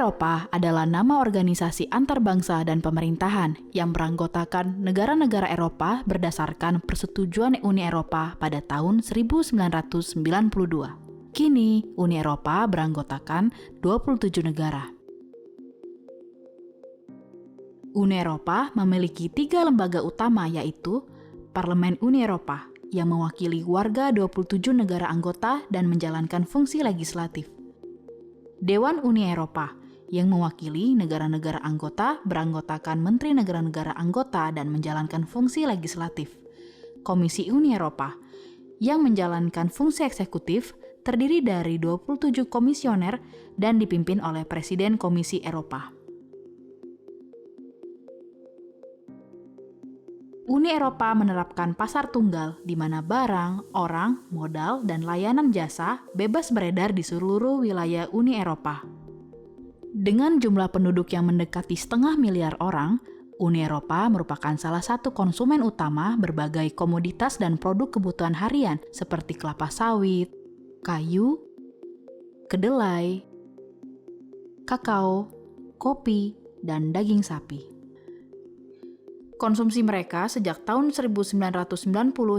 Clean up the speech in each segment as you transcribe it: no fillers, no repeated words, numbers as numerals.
Eropa adalah nama organisasi antarbangsa dan pemerintahan yang beranggotakan negara-negara Eropa berdasarkan persetujuan Uni Eropa pada tahun 1992. Kini, Uni Eropa beranggotakan 27 negara. Uni Eropa memiliki 3 lembaga utama, yaitu Parlemen Uni Eropa yang mewakili warga 27 negara anggota dan menjalankan fungsi legislatif. Dewan Uni Eropa yang mewakili negara-negara anggota beranggotakan menteri negara-negara anggota dan menjalankan fungsi legislatif. Komisi Uni Eropa yang menjalankan fungsi eksekutif terdiri dari 27 komisioner dan dipimpin oleh Presiden Komisi Eropa. Uni Eropa menerapkan pasar tunggal di mana barang, orang, modal, dan layanan jasa bebas beredar di seluruh wilayah Uni Eropa. Dengan jumlah penduduk yang mendekati 500 miliar orang, Uni Eropa merupakan salah satu konsumen utama berbagai komoditas dan produk kebutuhan harian seperti kelapa sawit, kayu, kedelai, kakao, kopi, dan daging sapi. Konsumsi mereka sejak tahun 1990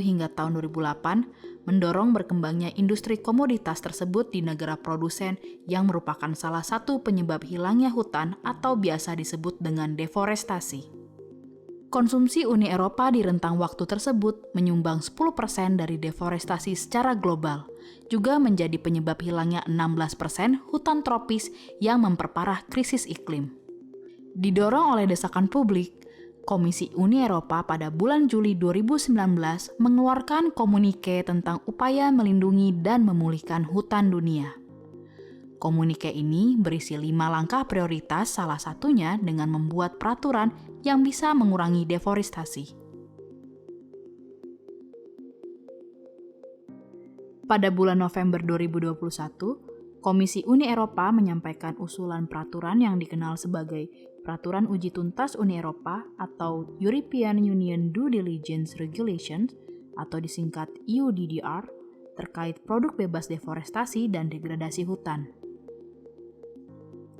hingga tahun 2008 mendorong berkembangnya industri komoditas tersebut di negara produsen yang merupakan salah satu penyebab hilangnya hutan atau biasa disebut dengan deforestasi. Konsumsi Uni Eropa di rentang waktu tersebut menyumbang 10% dari deforestasi secara global, juga menjadi penyebab hilangnya 16% hutan tropis yang memperparah krisis iklim. Didorong oleh desakan publik, Komisi Uni Eropa pada bulan Juli 2019 mengeluarkan komunike tentang upaya melindungi dan memulihkan hutan dunia. Komunike ini berisi 5 langkah prioritas, salah satunya dengan membuat peraturan yang bisa mengurangi deforestasi. Pada bulan November 2021, Komisi Uni Eropa menyampaikan usulan peraturan yang dikenal sebagai Peraturan Uji Tuntas Uni Eropa atau European Union Due Diligence Regulations atau disingkat EUDDR terkait produk bebas deforestasi dan degradasi hutan.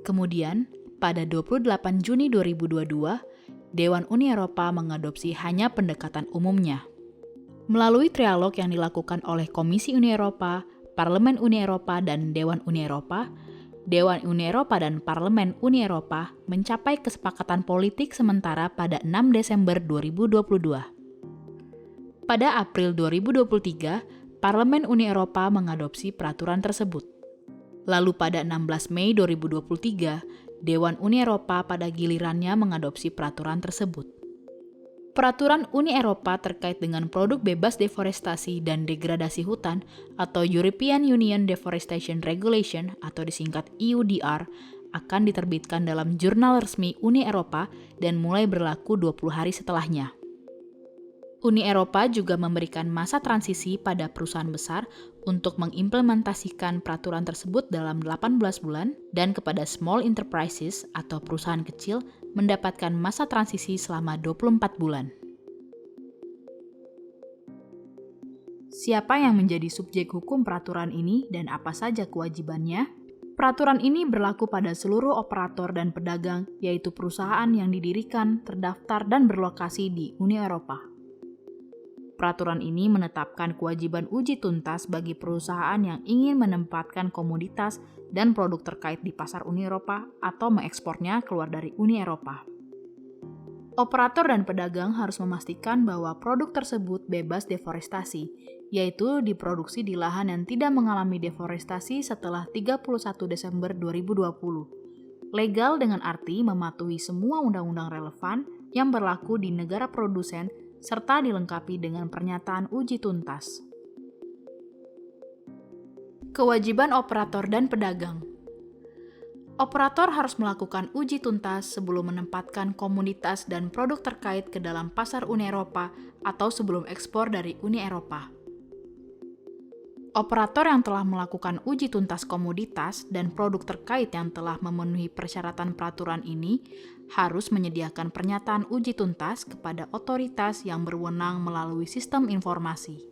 Kemudian, pada 28 Juni 2022, Dewan Uni Eropa mengadopsi hanya pendekatan umumnya. Melalui trialog yang dilakukan oleh Komisi Uni Eropa, Parlemen Uni Eropa, dan Dewan Uni Eropa, Dewan Uni Eropa dan Parlemen Uni Eropa mencapai kesepakatan politik sementara pada 6 Desember 2022. Pada April 2023, Parlemen Uni Eropa mengadopsi peraturan tersebut. Lalu pada 16 Mei 2023, Dewan Uni Eropa pada gilirannya mengadopsi peraturan tersebut. Peraturan Uni Eropa terkait dengan produk bebas deforestasi dan degradasi hutan atau European Union Deforestation Regulation atau disingkat EUDR akan diterbitkan dalam jurnal resmi Uni Eropa dan mulai berlaku 20 hari setelahnya. Uni Eropa juga memberikan masa transisi pada perusahaan besar untuk mengimplementasikan peraturan tersebut dalam 18 bulan dan kepada small enterprises atau perusahaan kecil mendapatkan masa transisi selama 24 bulan. Siapa yang menjadi subjek hukum peraturan ini dan apa saja kewajibannya? Peraturan ini berlaku pada seluruh operator dan pedagang, yaitu perusahaan yang didirikan, terdaftar, dan berlokasi di Uni Eropa. Peraturan ini menetapkan kewajiban uji tuntas bagi perusahaan yang ingin menempatkan komoditas dan produk terkait di pasar Uni Eropa atau mengekspornya keluar dari Uni Eropa. Operator dan pedagang harus memastikan bahwa produk tersebut bebas deforestasi, yaitu diproduksi di lahan yang tidak mengalami deforestasi setelah 31 Desember 2020. Legal dengan arti mematuhi semua undang-undang relevan yang berlaku di negara produsen serta dilengkapi dengan pernyataan uji tuntas. Kewajiban operator dan pedagang. Operator harus melakukan uji tuntas sebelum menempatkan komoditas dan produk terkait ke dalam pasar Uni Eropa atau sebelum ekspor dari Uni Eropa. Operator yang telah melakukan uji tuntas komoditas dan produk terkait yang telah memenuhi persyaratan peraturan ini harus menyediakan pernyataan uji tuntas kepada otoritas yang berwenang melalui sistem informasi.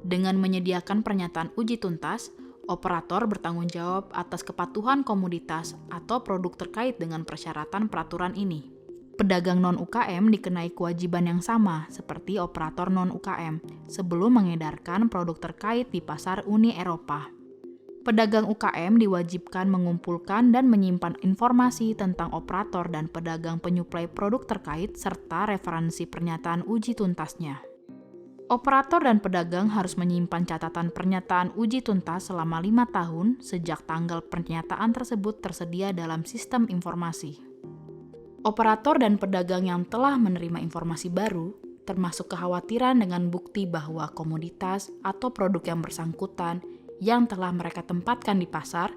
Dengan menyediakan pernyataan uji tuntas, Operator bertanggung jawab atas kepatuhan komoditas atau produk terkait dengan persyaratan peraturan ini. Pedagang non-UKM dikenai kewajiban yang sama seperti operator non-UKM sebelum mengedarkan produk terkait di pasar Uni Eropa. Pedagang UKM diwajibkan mengumpulkan dan menyimpan informasi tentang operator dan pedagang penyuplai produk terkait serta referensi pernyataan uji tuntasnya. Operator dan pedagang harus menyimpan catatan pernyataan uji tuntas selama 5 tahun sejak tanggal pernyataan tersebut tersedia dalam sistem informasi. Operator dan pedagang yang telah menerima informasi baru, termasuk kekhawatiran dengan bukti bahwa komoditas atau produk yang bersangkutan yang telah mereka tempatkan di pasar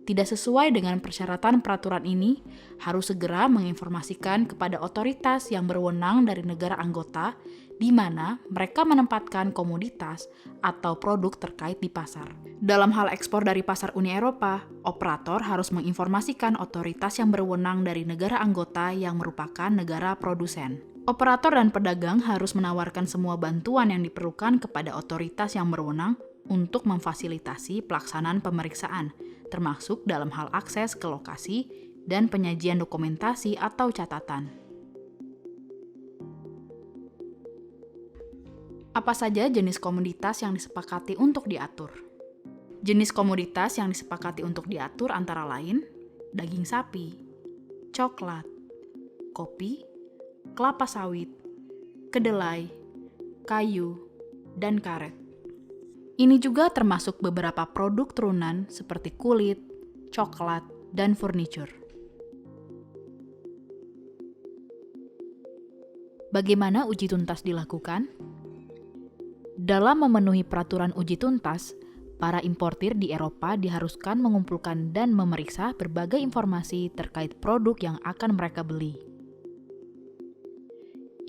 tidak sesuai dengan persyaratan peraturan ini, harus segera menginformasikan kepada otoritas yang berwenang dari negara anggota di mana mereka menempatkan komoditas atau produk terkait di pasar. Dalam hal ekspor dari pasar Uni Eropa, operator harus menginformasikan otoritas yang berwenang dari negara anggota yang merupakan negara produsen. Operator dan pedagang harus menawarkan semua bantuan yang diperlukan kepada otoritas yang berwenang untuk memfasilitasi pelaksanaan pemeriksaan, termasuk dalam hal akses ke lokasi dan penyajian dokumentasi atau catatan. Apa saja jenis komoditas yang disepakati untuk diatur? Jenis komoditas yang disepakati untuk diatur antara lain daging sapi, coklat, kopi, kelapa sawit, kedelai, kayu, dan karet. Ini juga termasuk beberapa produk turunan seperti kulit, coklat, dan furniture. Bagaimana uji tuntas dilakukan? Dalam memenuhi peraturan uji tuntas, para importir di Eropa diharuskan mengumpulkan dan memeriksa berbagai informasi terkait produk yang akan mereka beli.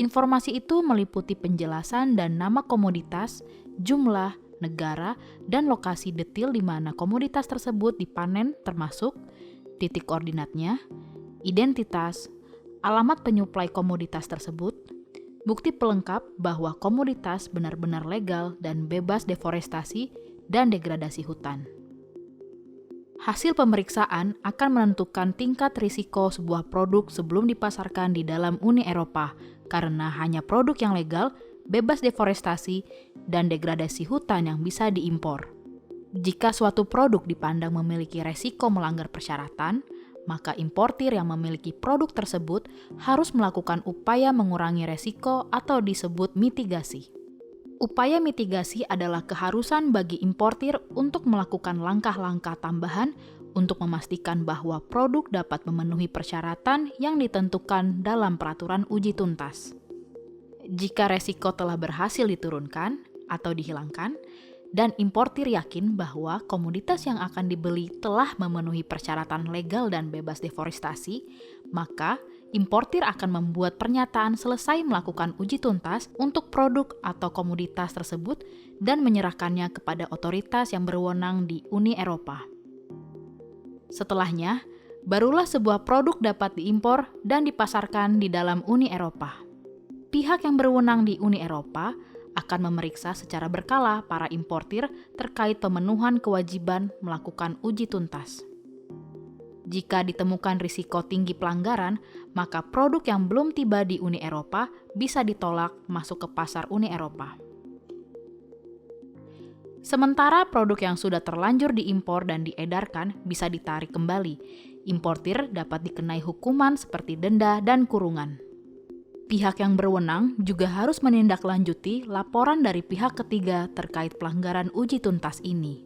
Informasi itu meliputi penjelasan dan nama komoditas, jumlah, negara, dan lokasi detail di mana komoditas tersebut dipanen termasuk titik koordinatnya, identitas, alamat penyuplai komoditas tersebut, bukti pelengkap bahwa komoditas benar-benar legal dan bebas deforestasi dan degradasi hutan. Hasil pemeriksaan akan menentukan tingkat risiko sebuah produk sebelum dipasarkan di dalam Uni Eropa, karena hanya produk yang legal, bebas deforestasi, dan degradasi hutan yang bisa diimpor. Jika suatu produk dipandang memiliki resiko melanggar persyaratan, maka importir yang memiliki produk tersebut harus melakukan upaya mengurangi resiko atau disebut mitigasi. Upaya mitigasi adalah keharusan bagi importir untuk melakukan langkah-langkah tambahan untuk memastikan bahwa produk dapat memenuhi persyaratan yang ditentukan dalam peraturan uji tuntas. Jika resiko telah berhasil diturunkan atau dihilangkan, dan importir yakin bahwa komoditas yang akan dibeli telah memenuhi persyaratan legal dan bebas deforestasi, maka importir akan membuat pernyataan selesai melakukan uji tuntas untuk produk atau komoditas tersebut dan menyerahkannya kepada otoritas yang berwenang di Uni Eropa. Setelahnya, barulah sebuah produk dapat diimpor dan dipasarkan di dalam Uni Eropa. Pihak yang berwenang di Uni Eropa akan memeriksa secara berkala para importir terkait pemenuhan kewajiban melakukan uji tuntas. Jika ditemukan risiko tinggi pelanggaran, maka produk yang belum tiba di Uni Eropa bisa ditolak masuk ke pasar Uni Eropa. Sementara produk yang sudah terlanjur diimpor dan diedarkan bisa ditarik kembali. Importir dapat dikenai hukuman seperti denda dan kurungan. Pihak yang berwenang juga harus menindaklanjuti laporan dari pihak ketiga terkait pelanggaran uji tuntas ini.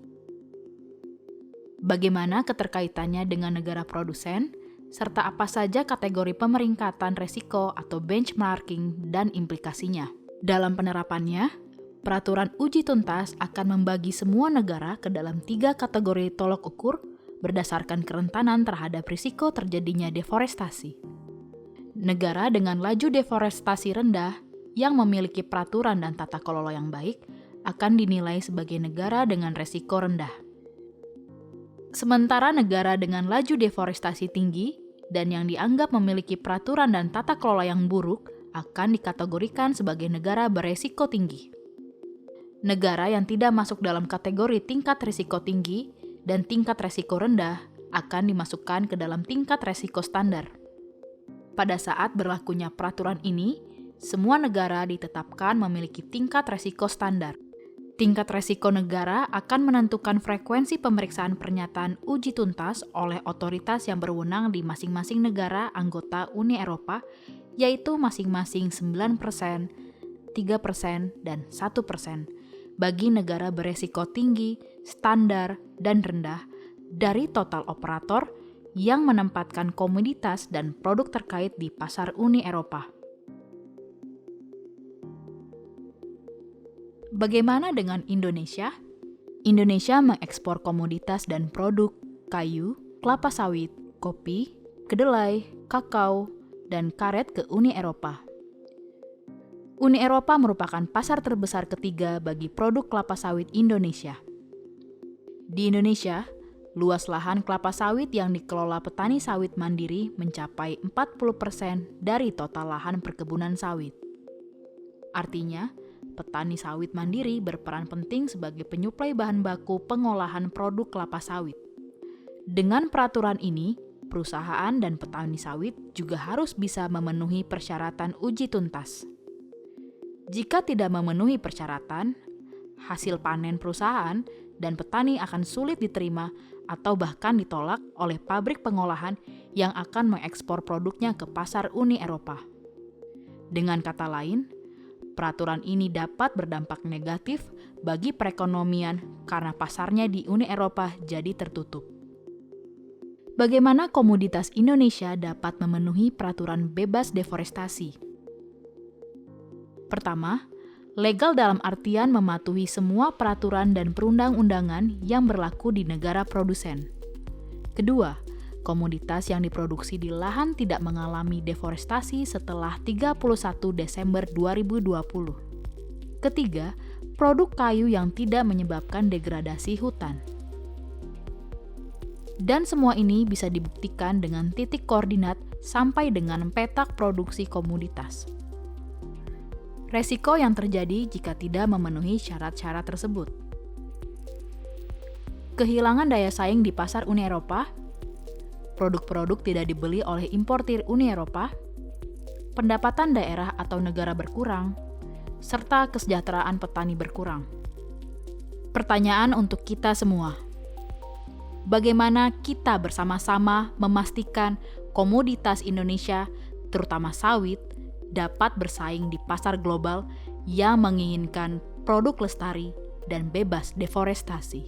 Bagaimana keterkaitannya dengan negara produsen, serta apa saja kategori pemeringkatan resiko atau benchmarking dan implikasinya. Dalam penerapannya, peraturan uji tuntas akan membagi semua negara ke dalam 3 kategori tolok ukur berdasarkan kerentanan terhadap risiko terjadinya deforestasi. Negara dengan laju deforestasi rendah yang memiliki peraturan dan tata kelola yang baik akan dinilai sebagai negara dengan resiko rendah. Sementara negara dengan laju deforestasi tinggi dan yang dianggap memiliki peraturan dan tata kelola yang buruk akan dikategorikan sebagai negara beresiko tinggi. Negara yang tidak masuk dalam kategori tingkat risiko tinggi dan tingkat resiko rendah akan dimasukkan ke dalam tingkat resiko standar. Pada saat berlakunya peraturan ini, semua negara ditetapkan memiliki tingkat resiko standar. Tingkat resiko negara akan menentukan frekuensi pemeriksaan pernyataan uji tuntas oleh otoritas yang berwenang di masing-masing negara anggota Uni Eropa, yaitu masing-masing 9%, 3%, dan 1% bagi negara beresiko tinggi, standar, dan rendah dari total operator yang menempatkan komoditas dan produk terkait di pasar Uni Eropa. Bagaimana dengan Indonesia? Indonesia mengekspor komoditas dan produk kayu, kelapa sawit, kopi, kedelai, kakao, dan karet ke Uni Eropa. Uni Eropa merupakan pasar terbesar ketiga bagi produk kelapa sawit Indonesia. Di Indonesia, luas lahan kelapa sawit yang dikelola petani sawit mandiri mencapai 40% dari total lahan perkebunan sawit. Artinya, petani sawit mandiri berperan penting sebagai penyuplai bahan baku pengolahan produk kelapa sawit. Dengan peraturan ini, perusahaan dan petani sawit juga harus bisa memenuhi persyaratan uji tuntas. Jika tidak memenuhi persyaratan, hasil panen perusahaan dan petani akan sulit diterima atau bahkan ditolak oleh pabrik pengolahan yang akan mengekspor produknya ke pasar Uni Eropa. Dengan kata lain, peraturan ini dapat berdampak negatif bagi perekonomian karena pasarnya di Uni Eropa jadi tertutup. Bagaimana komoditas Indonesia dapat memenuhi peraturan bebas deforestasi? Pertama, legal dalam artian mematuhi semua peraturan dan perundang-undangan yang berlaku di negara produsen. Kedua, komoditas yang diproduksi di lahan tidak mengalami deforestasi setelah 31 Desember 2020. Ketiga, produk kayu yang tidak menyebabkan degradasi hutan. Dan semua ini bisa dibuktikan dengan titik koordinat sampai dengan petak produksi komoditas. Resiko yang terjadi jika tidak memenuhi syarat-syarat tersebut. Kehilangan daya saing di pasar Uni Eropa, produk-produk tidak dibeli oleh importir Uni Eropa, pendapatan daerah atau negara berkurang, serta kesejahteraan petani berkurang. Pertanyaan untuk kita semua. Bagaimana kita bersama-sama memastikan komoditas Indonesia, terutama sawit, dapat bersaing di pasar global yang menginginkan produk lestari dan bebas deforestasi?